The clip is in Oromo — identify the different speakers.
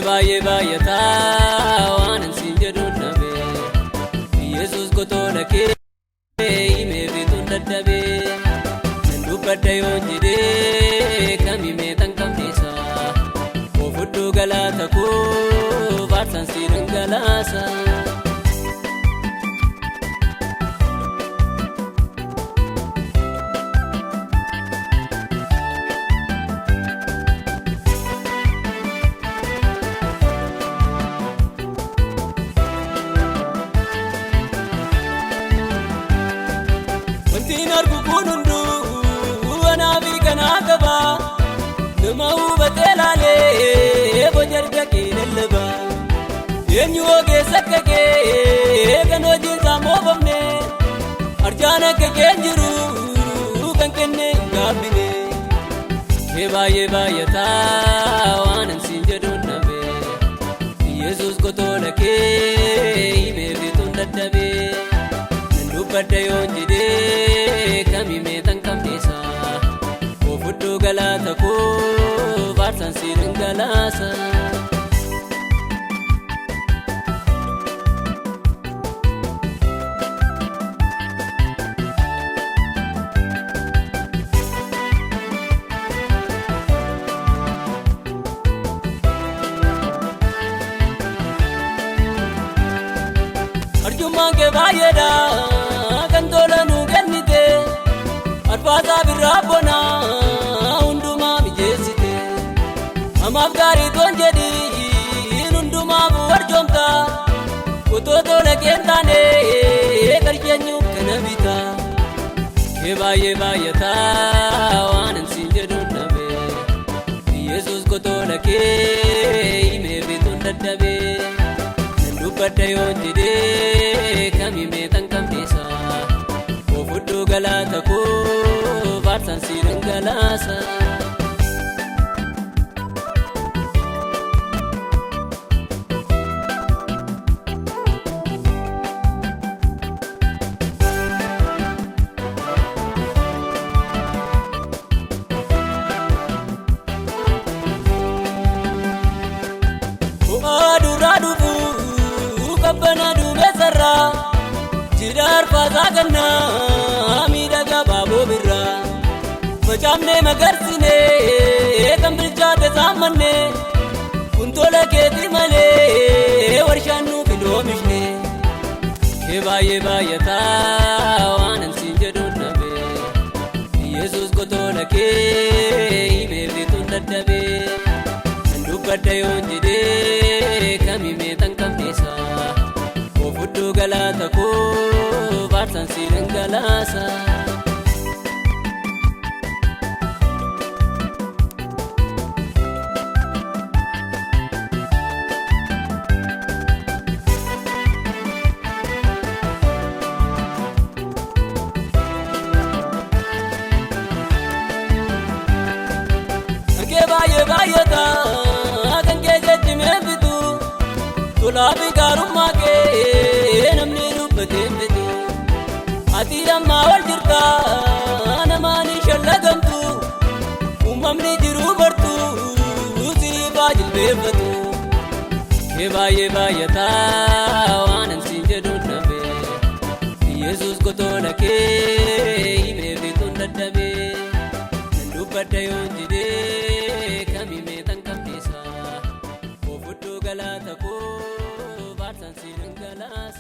Speaker 1: baay'ee baay'ataa waan ansiin jedhuun dhabe Yesuus gotoota kee himee beekuun dadhabee nan dubbadha yoon jedhee kam himee tan qabneessa ofudduu galaata koo faarsaan si dhangalaasa. Wantiin argu kun hunduu anaafi kanaa qaba nama hubatee laalee bojarga kee lallaba eenyu ogeessa akka kee kan hojiinsaa moofamne arjaan akka keen jiru kan kenne hin gaabbine kee baay'ee baay'ataa waan ansiin jedhuun dhabe Yesuus gotoota kee himee beekuun dadhabee dubbadha yoon jedhee kam himee tan qabneessa ofudduu galaata koo faarsaan si dhangalaasa. Arjummaan kee baay'eedha kan tola nu kennite arfaasaa birraa bonaa hundumaa mijeessite amaaf gaarii toon jedhiin hundumaaf warjoomta otoo tola keen taane qarsheenyuuf kana bita kee baay'ee baay'ataa waan ansiin jedhuun dhabe Yesuus gotoota kee himee beekuun dadhabee nan dubbadha yoon jedhee kam himee tan qabneessa ofudduu galaata koo faarsaan si dhangalaasa. Bu'aa duraa dhufuu qabbana duumessarraa jidha arfaasaa kannaa miidhagaa baaboo birraa facaafnee magarsinee kan bilchaate saammanne kun tola keetii malee warshaan nuuf hin oomishne kee baay'ee baay'ataa waan ansiin jedhuun dhabe Yesuus gotoota kee himee beekuun dadhabee nan dubbadha yoon jedhee kam himee tan qabneessa ofudduu galaata koo faarsaan si dhangalaasa. Kee baay'ee baay'ataa kan kee jechimee bitu tolaafi gaarummaa kee namni dubbatee bitu ati lammaa wal jirta namaanii shallagamtu uumamni jiruu bartu siriifaa jilbeeffatu kee baay'ee baay'ataa waan ansiin jedhuun dhabe Yesuus gotoota kee himee beekuun dadhabee nan dubbadha yoon jedhee kam himee tan qabneessa ofudduu galaata koo faarsaan si dhangalaasa.